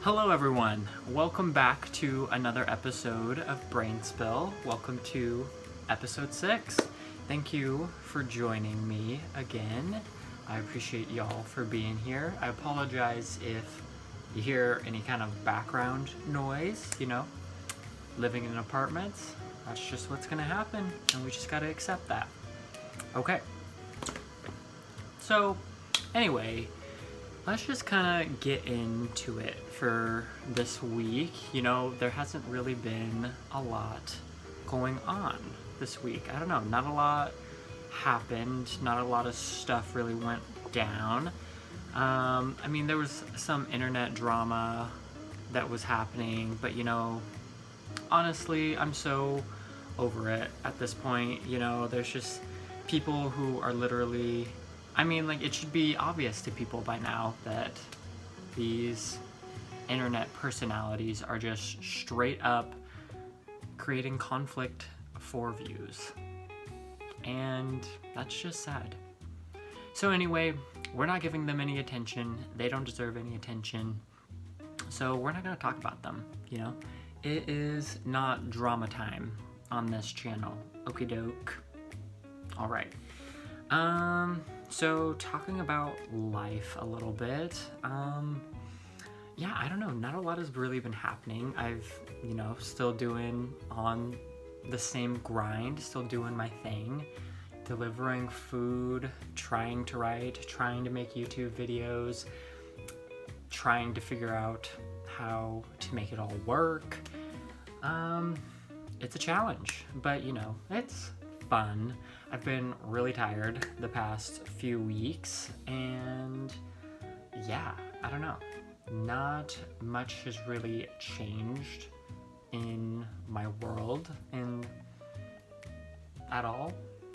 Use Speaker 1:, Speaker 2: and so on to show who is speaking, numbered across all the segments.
Speaker 1: Hello everyone, welcome back to another episode of BrainSpill. Welcome to episode 6. Thank you for joining me again. I appreciate y'all for being here. I apologize if you hear any kind of background noise, living in apartments. That's just what's gonna happen, and we just gotta accept that. Okay. So, anyway, let's just kind of get into it for this week. There hasn't really been a lot going on this week. I don't know, not a lot happened, not a lot of stuff really went down. There was some internet drama that was happening, but honestly, I'm so over it at this point. There's just people who are literally, it should be obvious to people by now that these internet personalities are just straight up creating conflict for views. And that's just sad. So anyway, we're not giving them any attention. They don't deserve any attention. So we're not going to talk about them, It is not drama time on this channel. Okie doke. All right. So talking about life a little bit, I don't know, not a lot has really been happening. I've, still doing on the same grind, still doing my thing, delivering food, trying to write, trying to make YouTube videos, trying to figure out how to make it all work. It's a challenge, but it's fun. I've been really tired the past few weeks, and I don't know. Not much has really changed in my world at all.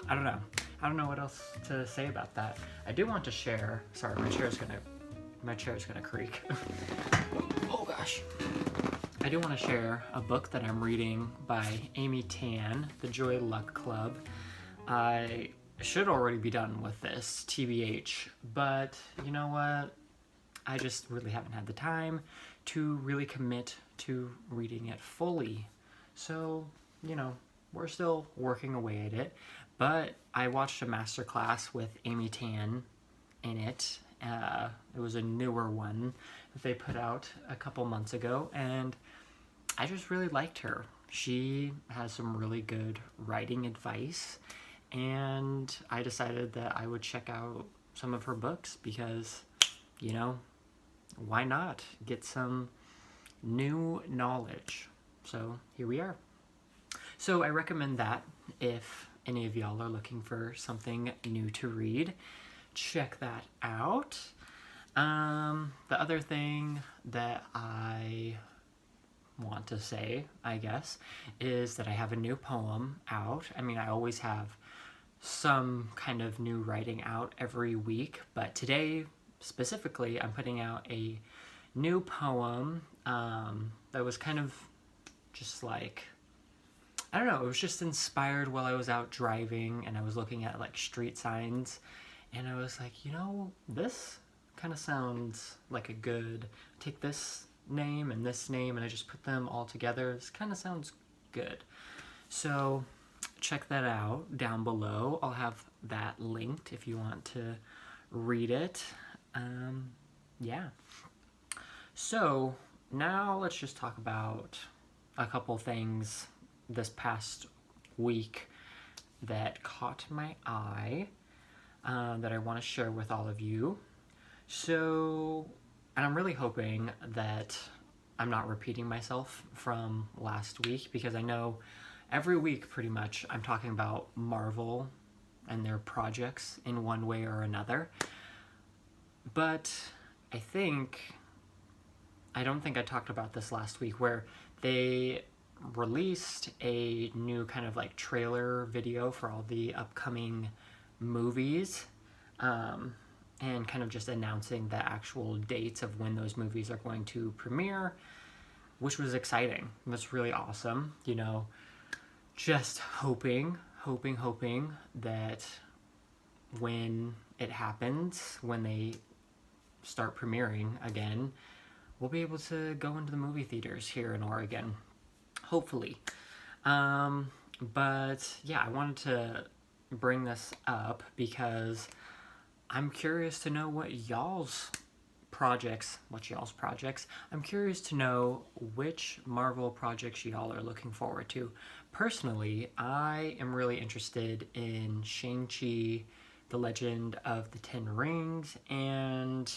Speaker 1: I don't know. I don't know what else to say about that. I do want to share. Sorry, my chair's gonna creak. Oh gosh. I do want to share a book that I'm reading by Amy Tan, The Joy Luck Club. I should already be done with this, TBH, but you know what? I just really haven't had the time to really commit to reading it fully. So, we're still working away at it, but I watched a masterclass with Amy Tan in it. It was a newer one that they put out a couple months ago, and I just really liked her. She has some really good writing advice, and I decided that I would check out some of her books because, why not get some new knowledge? So here we are. So I recommend that if any of y'all are looking for something new to read, check that out. The other thing that I want to say, I guess, is that I have a new poem out. I always have some kind of new writing out every week, but today specifically I'm putting out a new poem that was kind of just like, I don't know, it was just inspired while I was out driving and I was looking at street signs, and I was like, this kind of sounds like a good, take this name and this name and I just put them all together. This kind of sounds good. So check that out down below. I'll have that linked if you want to read it. So now let's just talk about a couple things this past week that caught my eye that I want to share with all of you. So, and I'm really hoping that I'm not repeating myself from last week, because I know every week pretty much I'm talking about Marvel and their projects in one way or another. But I don't think I talked about this last week, where they released a new kind of trailer video for all the upcoming movies, and kind of just announcing the actual dates of when those movies are going to premiere, which was exciting. That's really awesome. Just hoping that when it happens, when they start premiering again, we'll be able to go into the movie theaters here in Oregon, hopefully. But yeah, I wanted to bring this up because I'm curious to know what y'all's projects. I'm curious to know which Marvel projects y'all are looking forward to. Personally, I am really interested in Shang-Chi, The Legend of the Ten Rings, and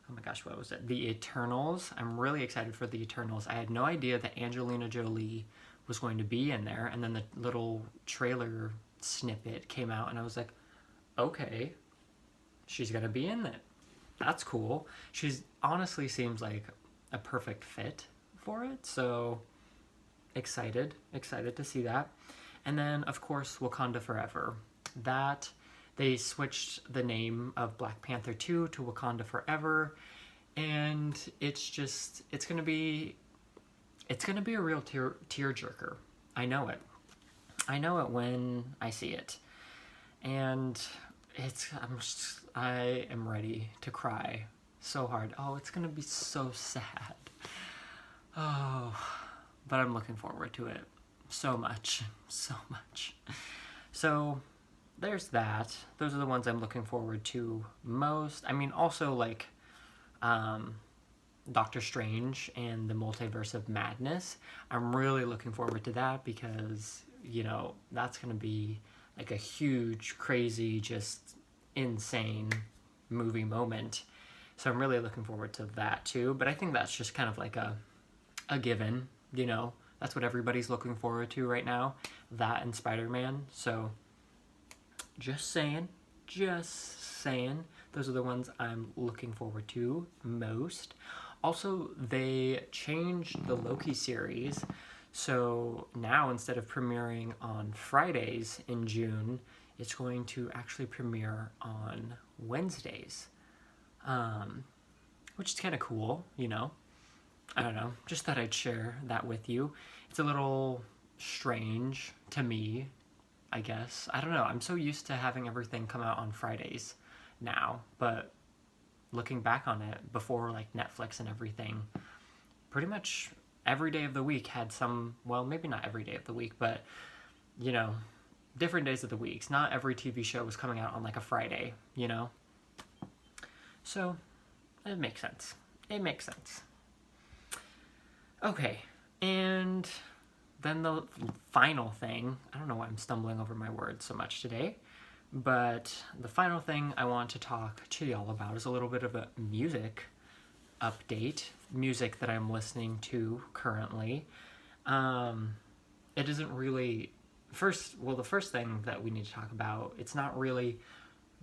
Speaker 1: oh my gosh, what was it? The Eternals. I'm really excited for The Eternals. I had no idea that Angelina Jolie was going to be in there, and then the little trailer snippet came out, and I was like, okay, she's gonna be in it. That's cool. She's honestly seems like a perfect fit for it, so excited to see that. And then, of course, Wakanda Forever. That, they switched the name of Black Panther 2 to Wakanda Forever, and it's gonna be a real tearjerker. I know it when I see it, and I am ready to cry so hard. Oh, it's gonna be so sad. Oh, but I'm looking forward to it so much. So there's that. Those are the ones I'm looking forward to most. I mean, also like Doctor Strange and the Multiverse of Madness. I'm really looking forward to that because, you know, that's gonna be like a huge, crazy, just insane movie moment. So I'm really looking forward to that too. But I think that's just kind of like a given, you know. That's what everybody's looking forward to right now. That and Spider-Man. So just saying. Those are the ones I'm looking forward to most. Also, they changed the Loki series. So now, instead of premiering on Fridays in June, it's going to actually premiere on Wednesdays, which is kind of cool, you know. I don't know, just thought I'd share that with you. It's a little strange to me, I guess. I don't know, I'm so used to having everything come out on Fridays now, but looking back on it, before like Netflix and everything, pretty much every day of the week had some, well, maybe not every day of the week, but, you know, different days of the weeks. Not every TV show was coming out on like a Friday, you know? So, it makes sense. Okay, and then the final thing, I don't know why I'm stumbling over my words so much today, but the final thing I want to talk to y'all about is a little bit of a music update, music that I'm listening to currently. It isn't really, the first thing that we need to talk about, it's not really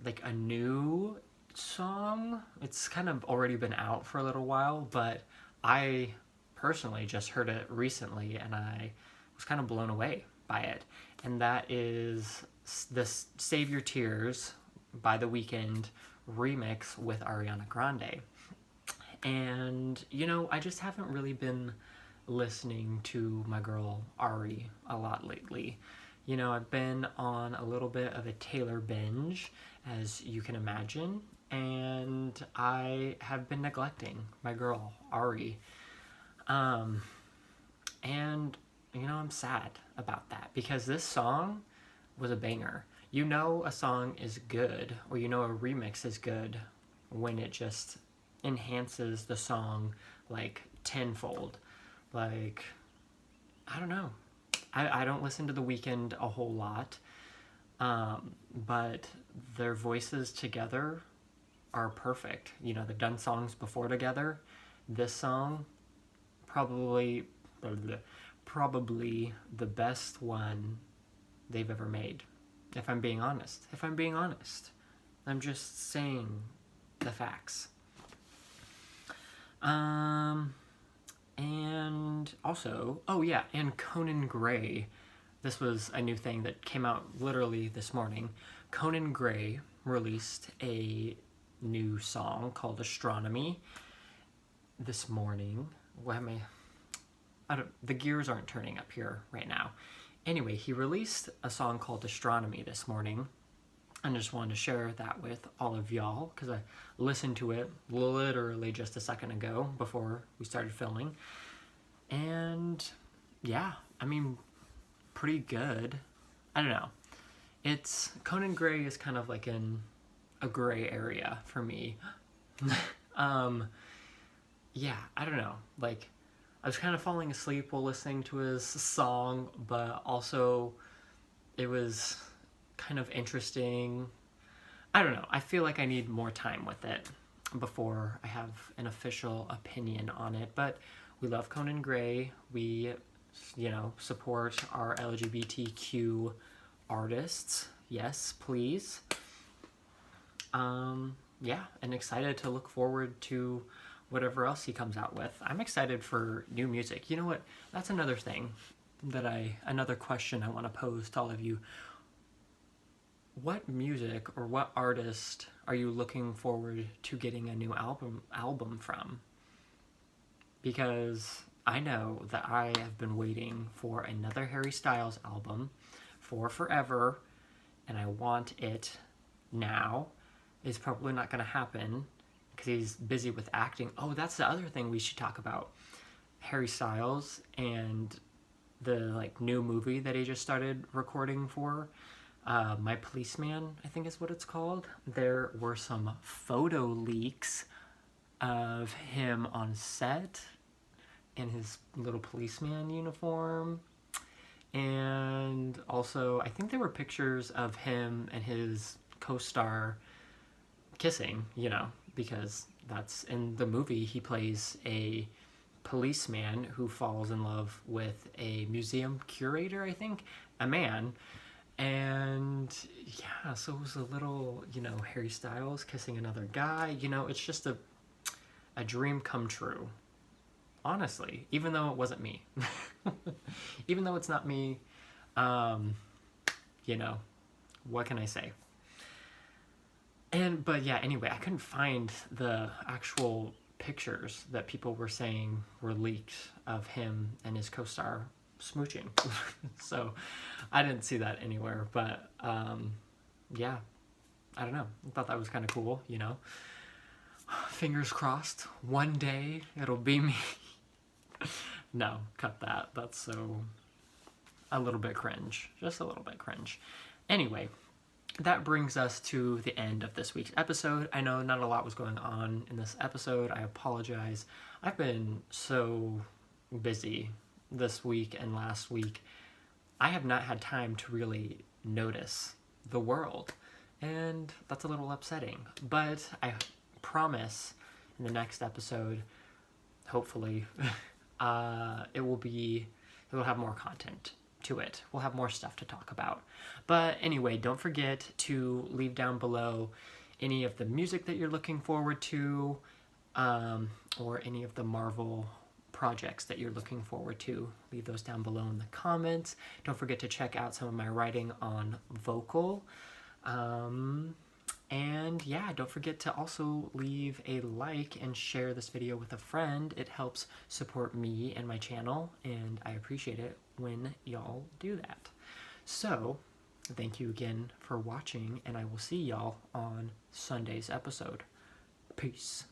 Speaker 1: like a new song. It's kind of already been out for a little while, but I personally just heard it recently and I was kind of blown away by it. And that is this Save Your Tears by The Weeknd remix with Ariana Grande. And, you know, I just haven't really been listening to my girl Ari a lot lately. You know, I've been on a little bit of a Taylor binge, as you can imagine, and I have been neglecting my girl Ari. And, you know, I'm sad about that because this song was a banger. You know a song is good, or you know a remix is good when it just enhances the song like tenfold. Like, I don't know. I don't listen to The Weeknd a whole lot, but their voices together are perfect. You know, they've done songs before together. This song, probably the best one they've ever made. If I'm being honest. I'm just saying the facts. And also, oh yeah, and Conan Gray. This was a new thing that came out literally this morning. Conan Gray released a new song called Astronomy this morning. The gears aren't turning up here right now. Anyway, he released a song called Astronomy this morning, I just wanted to share that with all of y'all because I listened to it literally just a second ago before we started filming. And yeah, I mean, pretty good. I don't know. It's Conan Gray is kind of like in a gray area for me. Yeah, I don't know. Like, I was kind of falling asleep while listening to his song, but also it was kind of interesting. I don't know. I feel like I need more time with it before I have an official opinion on it. But we love Conan Gray. We, support our LGBTQ artists. Yes, please. Yeah, and excited to look forward to whatever else he comes out with. I'm excited for new music. You know what? That's another thing another question I want to pose to all of you. What music or what artist are you looking forward to getting a new album from? Because I know that I have been waiting for another Harry Styles album for forever, and I want it now. It's probably not going to happen because he's busy with acting. Oh, that's the other thing we should talk about. Harry Styles and the new movie that he just started recording for. My Policeman, I think is what it's called. There were some photo leaks of him on set in his little policeman uniform. And also, I think there were pictures of him and his co-star kissing, because that's in the movie. He plays a policeman who falls in love with a museum curator, I think, a man. And yeah, so it was a little, Harry Styles kissing another guy. It's just a dream come true. Honestly, even though it wasn't me. Even though it's not me, what can I say? But yeah, anyway, I couldn't find the actual pictures that people were saying were leaked of him and his co-star smooching. So I didn't see that anywhere, but yeah, I don't know. I thought that was kind of cool, Fingers crossed, one day it'll be me. No, cut that. That's so a little bit cringe. Just a little bit cringe. Anyway, that brings us to the end of this week's episode. I know not a lot was going on in this episode. I apologize. I've been so busy this week and last week. I have not had time to really notice the world, and that's a little upsetting. But I promise in the next episode, hopefully, it will have more content to it. We'll have more stuff to talk about. But anyway, don't forget to leave down below any of the music that you're looking forward to, or any of the Marvel projects that you're looking forward to. Leave those down below in the comments. Don't forget to check out some of my writing on Vocal. And yeah, don't forget to also leave a like and share this video with a friend. It helps support me and my channel, and I appreciate it when y'all do that. So, thank you again for watching, and I will see y'all on Sunday's episode. Peace.